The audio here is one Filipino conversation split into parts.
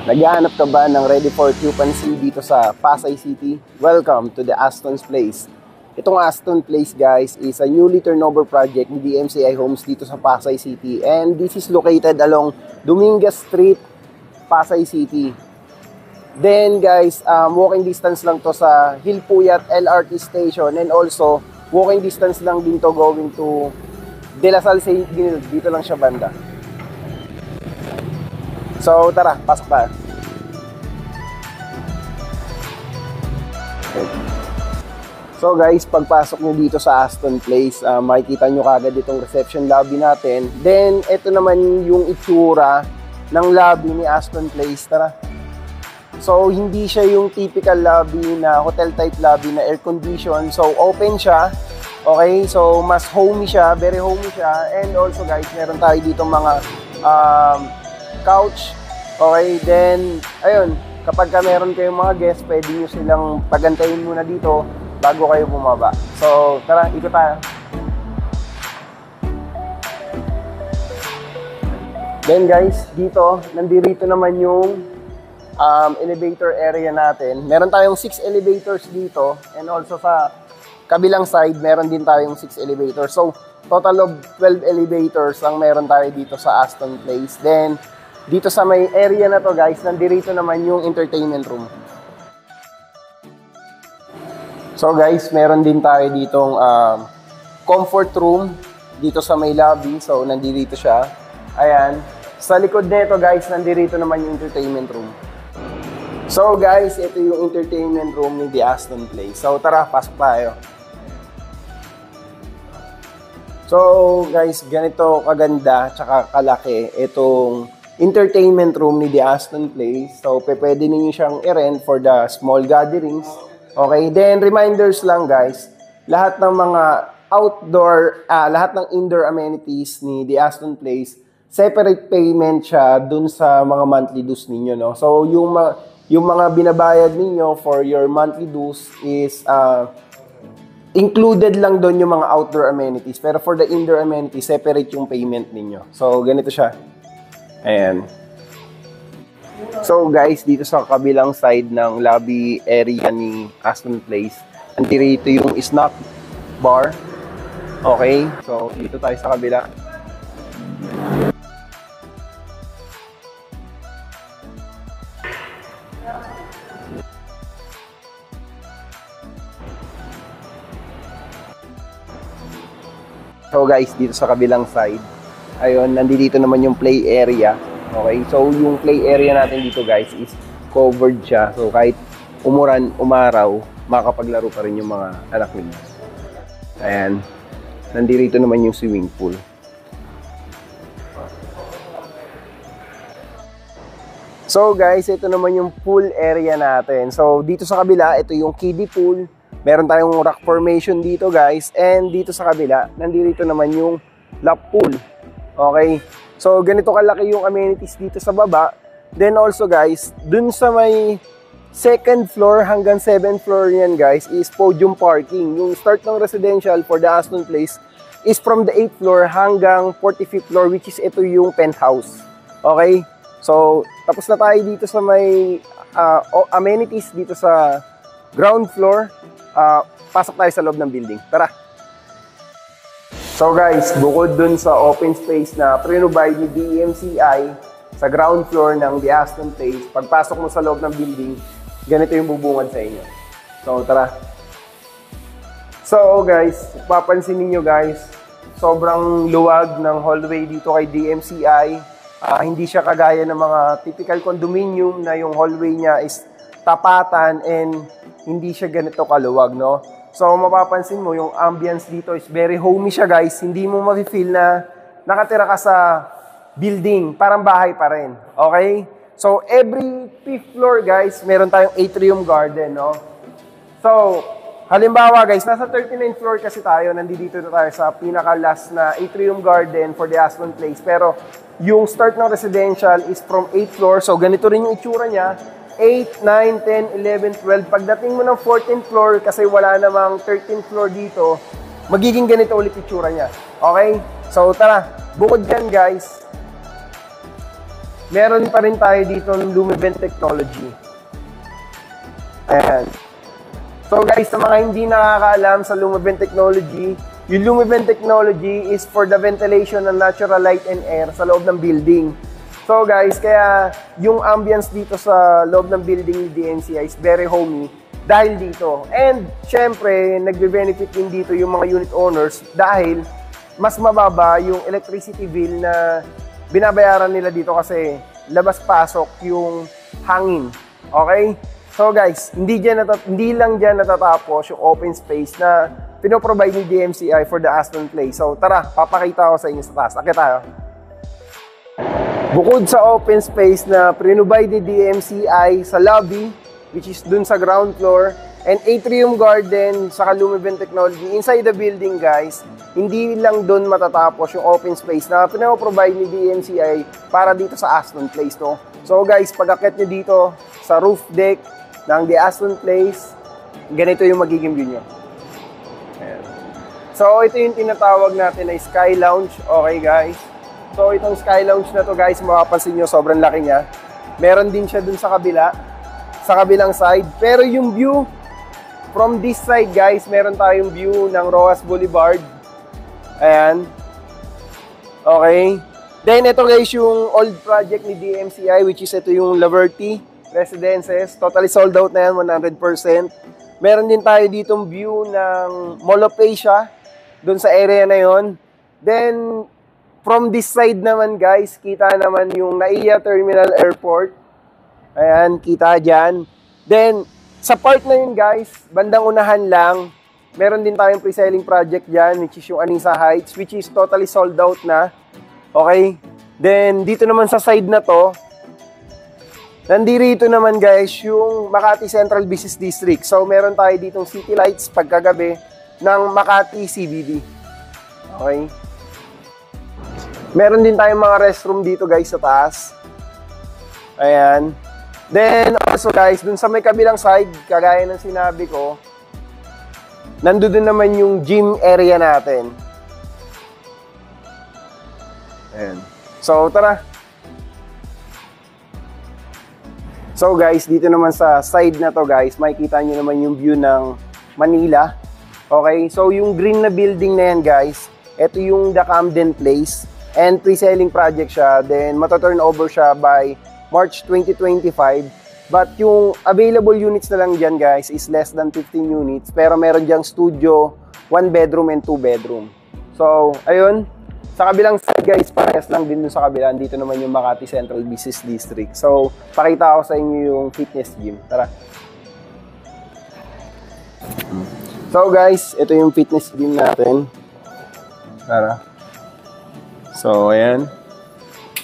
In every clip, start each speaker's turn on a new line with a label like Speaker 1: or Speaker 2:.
Speaker 1: Naghahanap ka ba ng ready for occupancy dito sa Pasay City? Welcome to the Aston's Place. Itong Aston Place, guys, is a newly turnover project ni DMCI Homes dito sa Pasay City. And this is located along Dominguez Street, Pasay City. Then, guys, walking distance lang to sa Hilpuyat LRT Station. And also, walking distance lang din to going to De La Salle St. Guild. Dito lang siya banda. So, tara, pasok tayo. So guys, pagpasok nyo dito sa Aston Place, makikita nyo kagad itong reception lobby natin. Then, ito naman yung itsura ng lobby ni Aston Place. Tara. So, hindi siya yung typical lobby na hotel type lobby na air condition. So, open siya. Okay, so mas homey siya, very homey siya. And also guys, meron tayo dito mga couch. Okay, then, ayun, kapag meron kayong mga guests, pwede nyo silang pagantayin muna dito bago kayo bumaba. So, tara, ikot tayo. Then guys, dito, nandito naman yung elevator area natin. Meron tayong 6 elevators dito. And also sa kabilang side, meron din tayong 6 elevators. So, total of 12 elevators ang meron tayo dito sa Aston Place. Then, dito sa may area na to guys, nandito naman yung entertainment room. So guys, meron din tayo ditong comfort room dito sa may lobby. So nandito siya. Ayan. Sa likod nito guys, nandito naman yung entertainment room. So guys, ito yung entertainment room ni The Aston Place. So tara, pasok tayo. So guys, ganito kaganda tsaka kalaki itong entertainment room ni The Aston Place. So, pwede ninyo siyang i-rent for the small gatherings. Okay, then reminders lang guys, lahat ng mga outdoor, lahat ng indoor amenities ni The Aston Place, separate payment siya dun sa mga monthly dues ninyo, no? So, yung mga binabayad ninyo for your monthly dues is included lang doon yung mga outdoor amenities. Pero for the indoor amenities, separate yung payment ninyo. So, ganito siya. Ayan. So guys, dito sa kabilang side ng lobby area ni Aston Place, nandito yung snack bar. Okay, so dito tayo sa kabila. So guys, dito sa kabilang side, ayun, nandito naman yung play area. Okay, so yung play area natin dito guys is covered siya. So kahit umuran, umaraw, makapaglaro pa rin yung mga anak ninyo. Ayan, nandito naman yung swimming pool. So guys, ito naman yung pool area natin. So dito sa kabila, ito yung kiddie pool. Meron tayong rock formation dito guys. And dito sa kabila, nandito naman yung lap pool. Okay, so ganito kalaki yung amenities dito sa baba. Then also guys, dun sa may second floor hanggang 7th floor yan guys is podium parking. Yung start ng residential for the Aston Place is from the 8th floor hanggang 45th floor, which is ito yung penthouse. Okay, so tapos na tayo dito sa may amenities dito sa ground floor. Pasok tayo sa loob ng building. Tara! So guys, bukod dun sa open space na pre-provide ni DMCI sa ground floor ng The Aston Place, pagpasok mo sa loob ng building, ganito yung bubungad sa inyo. So tara. So guys, papansin niyo guys, sobrang luwag ng hallway dito kay DMCI. Hindi siya kagaya ng mga typical condominium na yung hallway niya is tapatan and hindi siya ganito kaluwag, no? So, mapapansin mo, yung ambience dito is very homey siya, guys. Hindi mo ma-feel na nakatira ka sa building. Parang bahay pa rin. Okay? So, every 5th floor, guys, meron tayong atrium garden, no? So, halimbawa, guys, nasa 39th floor kasi tayo. Nandito na tayo sa pinaka-last na atrium garden for the Aston Place. Pero, yung start ng residential is from 8th floor. So, ganito rin yung itsura niya. 8, 9, 10, 11, 12. Pagdating mo ng 14th floor, kasi wala namang 13th floor dito, magiging ganito ulit itsura niya. Okay? So, tara. Bukod dyan, guys, meron pa rin tayo dito ng Lumivent Technology. Ayan. So guys, sa mga hindi nakakaalam sa Lumivent Technology, yung Lumivent Technology is for the ventilation ng natural light and air sa loob ng building. So guys, kaya yung ambience dito sa loob ng building ni DMCI is very homey dahil dito. And syempre, nagbe-benefit din dito yung mga unit owners dahil mas mababa yung electricity bill na binabayaran nila dito kasi labas-pasok yung hangin. Okay? So guys, hindi lang dyan natatapos yung open space na pinoprovide ni DMCI for the Aston Place. So tara, papakita ko sa inyo sa taas. Akit tayo. Bukod sa open space na pinrovide ni DMCI sa lobby, which is dun sa ground floor, and atrium garden sa Lumivent Technology, inside the building guys, hindi lang dun matatapos yung open space na pinoprovide ni DMCI para dito sa Aston Place. No? So guys, pag-akit nyo dito sa roof deck ng The Aston Place, ganito yung magiging view nyo. Ayan. So ito yung tinatawag natin na Sky Lounge. Okay guys. So itong Sky Lounge na to guys, mapapansin nyo sobrang laki niya. Meron din siya dun sa kabila, sa kabilang side. Pero yung view from this side guys, meron tayong view ng Rojas Boulevard. Ayan. Okay. Then ito guys yung old project ni DMCI, which is ito yung Laverty Residences. Totally sold out na yan, 100%. Meron din tayo ditong view ng Mall of Asia dun sa area na yon. Then from this side naman guys, kita naman yung NAIA Terminal Airport. Ayan, kita dyan. Then, sa part na yun guys, bandang unahan lang, meron din tayong pre-selling project dyan, which is yung Anisa Heights, which is totally sold out na. Okay? Then, dito naman sa side na to, nandito naman guys, yung Makati Central Business District. So, meron tayo ditong city lights pagkagabi ng Makati CBD. Okay? Meron din tayong mga restroom dito guys sa taas. Ayan. Then also guys, dun sa may kabilang side, kagaya ng sinabi ko, nandun naman yung gym area natin. Ayan. So tara. So guys, dito naman sa side na to guys, makikita nyo naman yung view ng Manila. Okay, so yung green na building na yan guys, ito yung The Camden Place. And pre-selling project siya, then mata-turn over siya by March 2025. But yung available units na lang dyan guys is less than 15 units. Pero meron dyang studio, 1 bedroom and 2 bedroom. So, ayun. Sa kabilang side guys, parehas lang din dun sa kabila. Dito naman yung Makati Central Business District. So, pakita ko sa inyo yung fitness gym. Tara. So guys, ito yung fitness gym natin. Tara. So, ayan.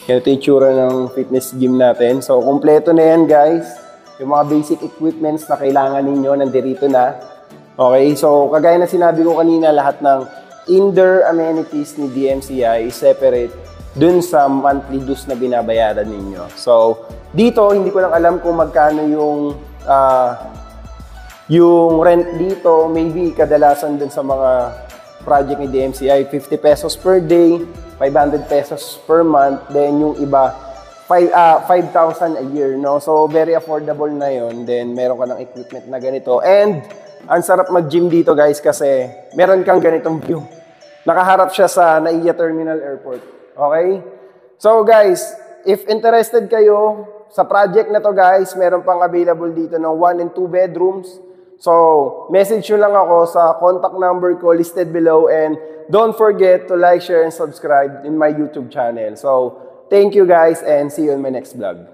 Speaker 1: Ito yung itsura ng fitness gym natin. So, kompleto na yan, guys. Yung mga basic equipments na kailangan ninyo, nandito na. Okay, so, kagaya na sinabi ko kanina, lahat ng indoor amenities ni DMCI is separate dun sa monthly dues na binabayaran ninyo. So, dito, hindi ko lang alam kung magkano yung rent dito. Maybe kadalasan dun sa mga project ni DMCI, 50 pesos per day, 500 pesos per month, then yung iba 5,000 a year, no? So very affordable na yon. Then meron ka ng equipment na ganito, and ang sarap mag-gym dito guys kasi meron kang ganitong view. Nakaharap siya sa NAIA Terminal Airport. Okay? So guys, if interested kayo sa project na to guys, meron pang available dito ng 1 and 2 bedrooms. So, message nyo lang ako sa contact number ko listed below, and don't forget to like, share, and subscribe in my YouTube channel. So, thank you guys and see you in my next vlog.